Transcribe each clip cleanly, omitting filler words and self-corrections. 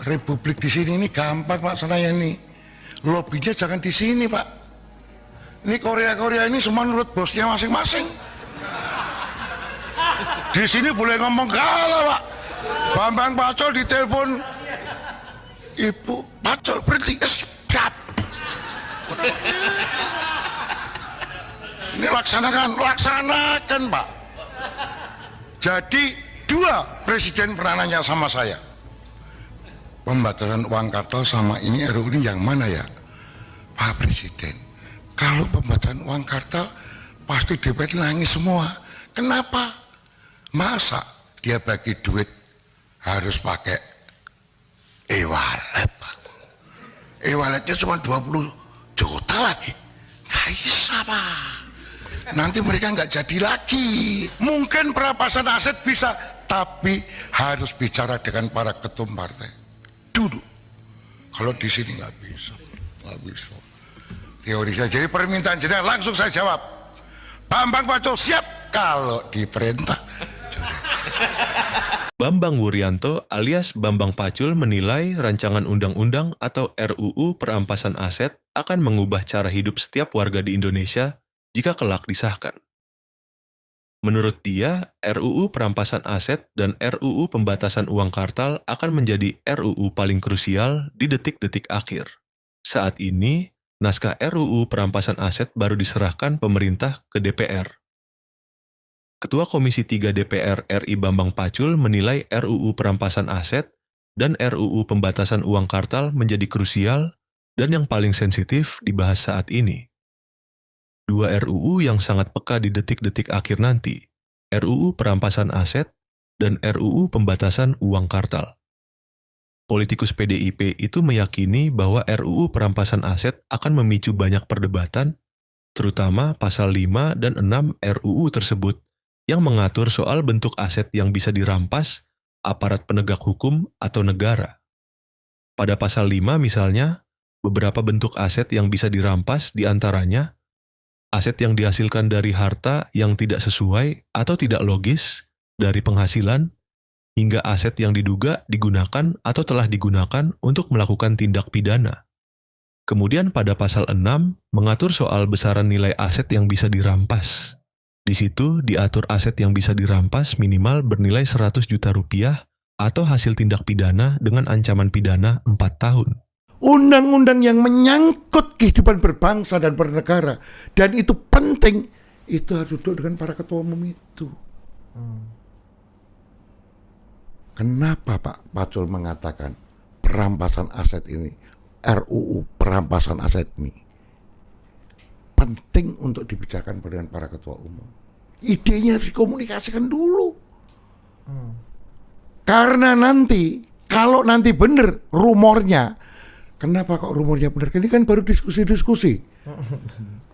Republik di sini ini gampang Pak Senayan nih. Lobbynya jangan di sini Pak. Ini Korea ini semua nurut bosnya masing-masing. Di sini boleh ngomong kalah Pak. Bambang Pacul ditelepon, Ibu Pacul berhenti, siap. Ini laksanakan Pak. Jadi 2 presiden pernah nanya sama saya, pembatasan uang kartal sama ini RUU ini yang mana ya Pak Presiden? Kalau pembatasan uang kartal pasti DPR nangis semua. Kenapa? Masa dia bagi duit harus pakai e-wallet Pak? E-walletnya cuma 20 juta lagi, nggak bisa Pak. Nanti mereka nggak jadi lagi. Mungkin perampasan aset bisa, tapi harus bicara dengan para ketum partai dulu. Kalau di sini nggak bisa. Teori saya. Jadi permintaan jenengan langsung saya jawab. Bambang Pacul siap kalau diperintah. Bambang Wuryanto alias Bambang Pacul menilai rancangan undang-undang atau RUU perampasan aset akan mengubah cara hidup setiap warga di Indonesia jika kelak disahkan. Menurut dia, RUU perampasan aset dan RUU pembatasan uang kartal akan menjadi RUU paling krusial di detik-detik akhir. Saat ini, naskah RUU perampasan aset baru diserahkan pemerintah ke DPR. Ketua Komisi 3 DPR RI Bambang Pacul menilai RUU perampasan aset dan RUU pembatasan uang kartal menjadi krusial dan yang paling sensitif dibahas saat ini. 2 RUU yang sangat peka di detik-detik akhir nanti, RUU perampasan aset dan RUU pembatasan uang kartal. Politikus PDIP itu meyakini bahwa RUU perampasan aset akan memicu banyak perdebatan, terutama pasal 5 dan 6 RUU tersebut yang mengatur soal bentuk aset yang bisa dirampas aparat penegak hukum atau negara. Pada pasal 5 misalnya, beberapa bentuk aset yang bisa dirampas diantaranya aset yang dihasilkan dari harta yang tidak sesuai atau tidak logis dari penghasilan, hingga aset yang diduga digunakan atau telah digunakan untuk melakukan tindak pidana. Kemudian pada pasal 6 mengatur soal besaran nilai aset yang bisa dirampas. Di situ diatur aset yang bisa dirampas minimal bernilai 100 juta rupiah atau hasil tindak pidana dengan ancaman pidana 4 tahun. Undang-undang yang menyangkut kehidupan berbangsa dan bernegara, dan itu penting, itu harus duduk dengan para ketua umum itu. Kenapa Pak Pacul mengatakan perampasan aset ini, RUU perampasan aset ini penting untuk dibicarakan dengan para ketua umum? Idenya harus dikomunikasikan dulu. Karena nanti, kalau nanti benar rumornya, kenapa kok rumornya benar? Ini kan baru diskusi-diskusi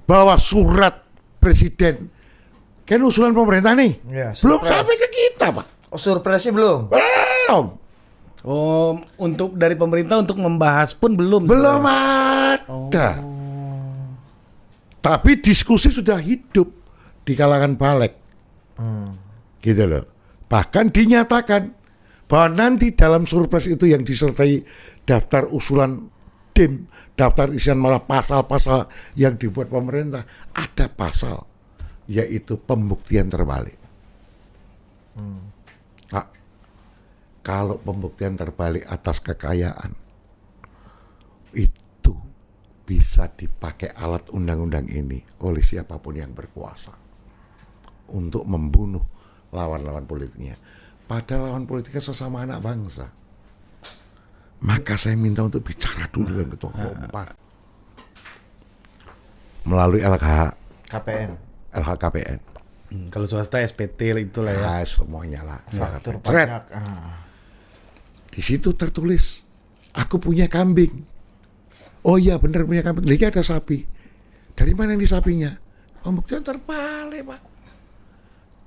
bahwa surat presiden kan usulan pemerintah nih, ya, belum sampai ke kita Pak. Oh, surprise-nya belum? Belum. Oh, untuk dari pemerintah untuk membahas pun belum ada. Tapi diskusi sudah hidup di kalangan balik. Gitu loh. Bahkan dinyatakan bahwa nanti dalam surprise itu yang disertai daftar usulan DIM, daftar isian malah pasal-pasal yang dibuat pemerintah, ada pasal yaitu pembuktian terbalik. Nah, kalau pembuktian terbalik atas kekayaan itu bisa dipakai alat undang-undang ini oleh siapapun yang berkuasa untuk membunuh lawan-lawan politiknya. Padahal lawan politiknya sesama anak bangsa. Maka saya minta untuk bicara dulu dengan ketua umum melalui LHKPN. Kalau swasta SPT itulah ya. Semuanya lah. Faktur pajak. Di situ tertulis, aku punya kambing. Oh iya benar punya kambing. Lagi ada sapi. Dari mana ini sapinya? Pembuktian terbalik Pak.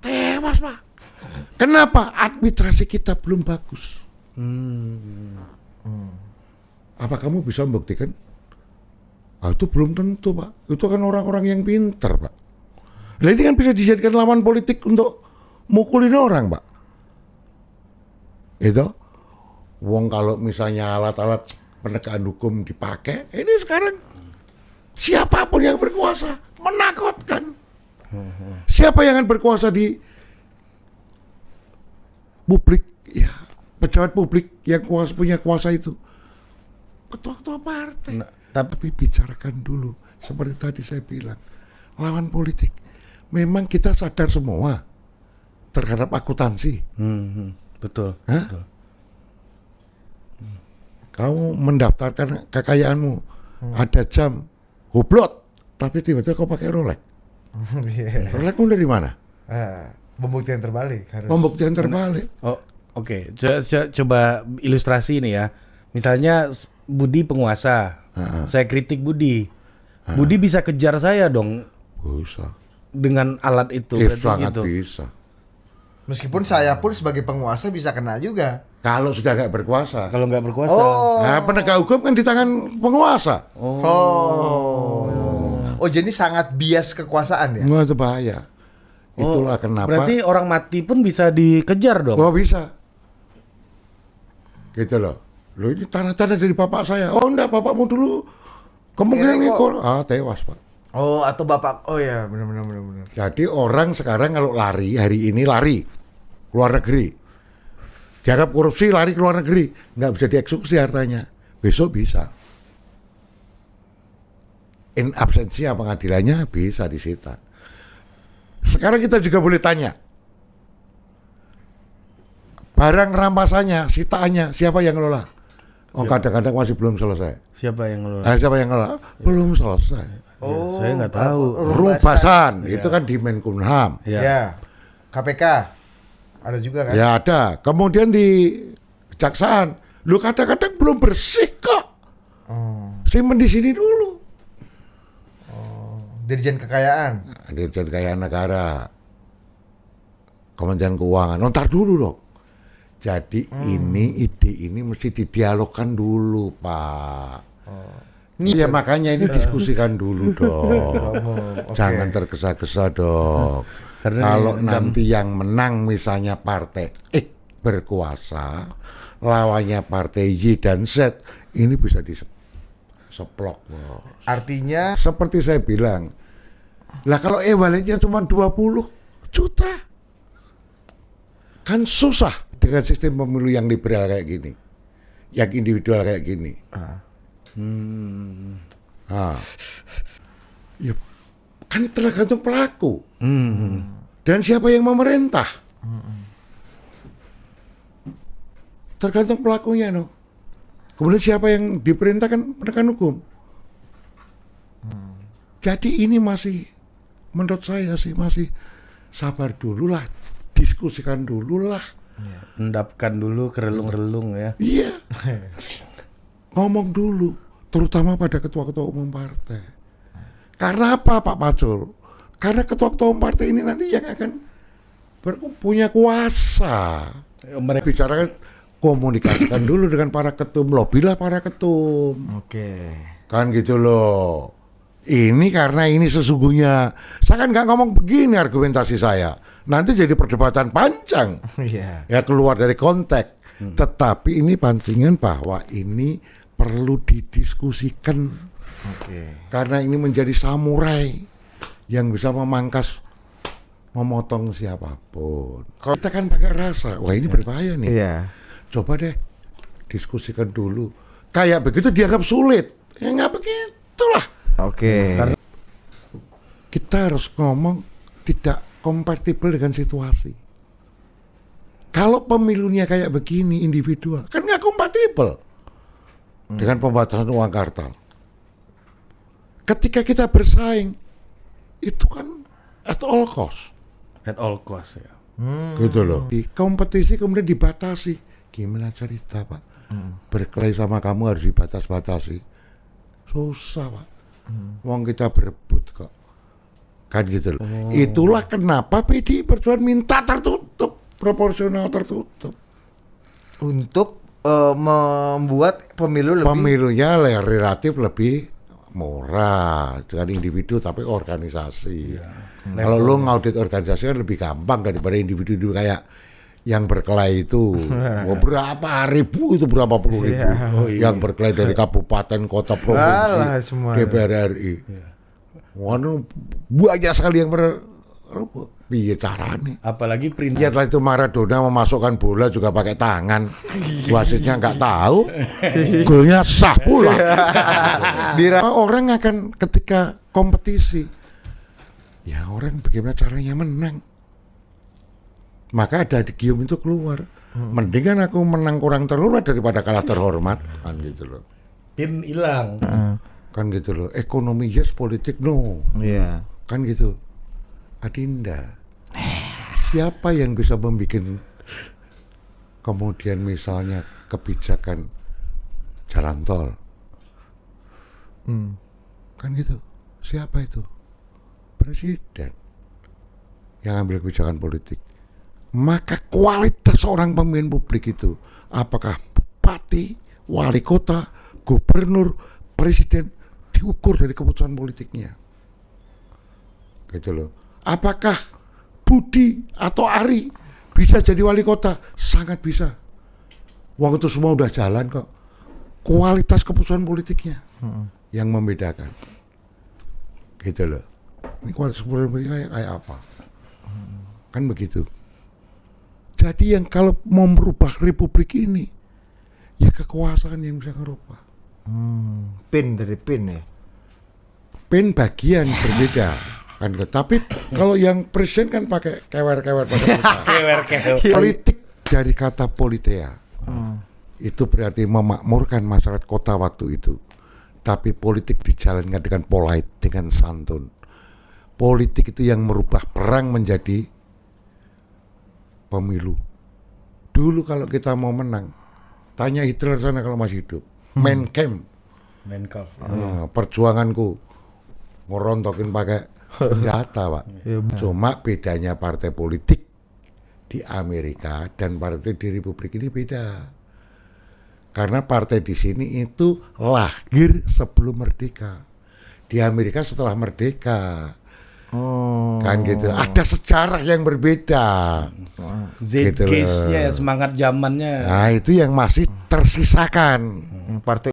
Tewas Pak. Kenapa? Administrasi kita belum bagus. Apa kamu bisa membuktikan? Itu belum tentu Pak. Itu kan orang-orang yang pintar Pak. Nah ini kan bisa dijadikan lawan politik untuk mukulin orang Pak. Itu Wong kalau misalnya alat-alat penegakan hukum dipakai, ini sekarang siapapun yang berkuasa menakutkan. Siapa yang akan berkuasa di publik? Ya, pejabat publik yang punya kuasa itu ketua-ketua partai. Nah, tapi bicarakan dulu, seperti tadi saya bilang, lawan politik. Memang kita sadar semua terhadap akuntansi. Betul. Hah? Betul. Kamu mendaftarkan kekayaanmu, ada jam, hublot, tapi tiba-tiba kau pakai Rolex. Rolexmu dari mana? Pembuktian terbalik harus. Pembuktian terbalik. Oh, oke. Coba ilustrasi ini ya. Misalnya Budi penguasa, saya kritik Budi. Budi bisa kejar saya dong Bisa. dengan alat itu. berarti Sangat gitu. bisa. Meskipun saya pun sebagai penguasa bisa kena juga. Kalau sudah nggak berkuasa. Kalau nggak berkuasa. Nah, penegak hukum kan di tangan penguasa. Oh, jadi sangat bias kekuasaan ya? Wah, itu bahaya. Itulah kenapa. Berarti orang mati pun bisa dikejar dong. Oh, bisa. Gitu loh. Loh, ini tanah-tanah dari bapak saya. Oh, enggak, bapakmu dulu kemungkinan ngikut. Tewas, Pak. Oh, atau bapak. Oh ya, benar. Jadi orang sekarang kalau lari, hari ini lari keluar negeri. Dianggap korupsi, lari keluar negeri. Nggak bisa dieksekusi hartanya. Besok bisa. In absensia pengadilannya bisa disita. Sekarang kita juga boleh tanya. Barang rampasannya, sitaannya, siapa yang ngelola? Oh, kadang-kadang masih belum selesai. Siapa yang ngelola? Siapa yang ngelola? Belum selesai. Ya, saya nggak tahu. Rubasan, itu kan di Menkumham. Ya. KPK ada juga kan? Ya ada. Kemudian di kejaksaan, lu kadang-kadang belum bersih kok. Simpen di sini dulu. Dirjen Kekayaan. Dirjen Kekayaan Negara, Kementerian Keuangan. Ntar dulu dong. Jadi ide ini mesti didialogkan dulu, Pak. Iya makanya ini diskusikan dulu dong. Jangan tergesa-gesa dong. Kalau nanti yang menang misalnya partai X berkuasa, lawannya partai Y dan Z, ini bisa diseplok. Artinya Seperti saya bilang, lah kalau evaluasinya cuma 20 juta, kan susah dengan sistem pemilu yang liberal kayak gini, yang individual kayak gini. Ya, kan tergantung pelaku dan siapa yang memerintah. Tergantung pelakunya, no. Kemudian siapa yang diperintahkan penegakan hukum. Jadi ini masih, menurut saya sih masih sabar dulu lah, diskusikan dulu lah. Endapkan dulu kerelung-relung ya. Iya. Ngomong dulu, terutama pada ketua-ketua umum partai. Karena apa, Pak Pacul? Karena ketua-ketua umum partai ini nanti yang akan punya kuasa. Mereka Bicarakan, komunikasikan dulu dengan para ketum, lobilah para ketum. Oke. Kan gitu loh. Ini karena ini sesungguhnya, saya kan nggak ngomong begini argumentasi saya. Nanti jadi perdebatan panjang. Iya. Ya keluar dari konteks. Tetapi ini pancingan bahwa ini perlu didiskusikan. Oke. Karena ini menjadi samurai yang bisa memangkas, memotong siapapun. Kalau kita kan pakai rasa, wah ini berbahaya nih. Iya. Coba deh diskusikan dulu. Kayak begitu dianggap sulit. Ya nggak begitulah. Oke. Kita harus ngomong tidak kompatibel dengan situasi. Kalau pemilunya kayak begini individual, kan nggak kompatibel dengan pembatasan uang kartal. Ketika kita bersaing, itu kan at all cost. at all cost ya. Gitu loh. Di kompetisi kemudian dibatasi. Gimana cerita, Pak? Berkelahi sama kamu harus dibatas-batasi. Susah, Pak. Wong kita berebut kok. Kan gitu loh. Itulah kenapa PDI Perjuangan minta tertutup, proporsional tertutup. Untuk membuat pemilu lebih Pemilunya relatif lebih murah dengan individu tapi organisasi. Kalau lu ngaudit organisasi kan lebih gampang daripada individu kayak yang berkelahi itu berapa ribu itu berapa puluh ribu yang berkelahi dari kabupaten, kota, provinsi, DPR RI. Waduh, banyak sekali yang piye carane. Apalagi Ya itu Maradona memasukkan bola juga pakai tangan. Wasitnya nggak tahu. Golnya sah pula. Orang akan ketika kompetisi, ya orang bagaimana caranya menang. Maka ada di Gium itu keluar. Mendingan aku menang kurang terhormat daripada kalah terhormat, kan gitu loh. pin hilang. Kan gitu loh. Ekonomi yes, politik no. Iya. Kan gitu. Adinda. Siapa yang bisa membuat kemudian misalnya kebijakan jalan tol? Kan gitu. Siapa itu? Presiden yang ambil kebijakan politik. Maka kualitas seorang pemimpin publik itu, apakah bupati, wali kota, gubernur, presiden, diukur dari keputusan politiknya. Gitu loh. Apakah Budi atau Ari bisa jadi wali kota? Sangat bisa. Wong itu semua udah jalan kok. Kualitas keputusan politiknya yang membedakan. Gitu loh. Ini kualitas keputusan politiknya kayak apa? Kan begitu. Jadi yang kalau mau merubah republik ini, ya kekuasaan yang bisa ngerubah. Pin dari pin ya. Pin bagian berbeda. Kan, tapi kalau yang presiden kan pakai kewer-kewer pada politik dari kata politea. Itu berarti memakmurkan masyarakat kota waktu itu. Tapi politik dijalankan dengan polite, dengan santun. Politik itu yang merubah perang menjadi pemilu. Dulu kalau kita mau menang, tanya Hitler sana kalau masih hidup. Mein Kampf. Perjuanganku ngerontokin pakai senjata, Pak. Cuma bedanya partai politik di Amerika dan partai di Republik ini beda. Karena partai di sini itu lahir sebelum merdeka. Di Amerika setelah merdeka. Kan gitu. Ada sejarah yang berbeda. Zeitgeist-nya, semangat zamannya. Nah, itu yang masih tersisakan. Partai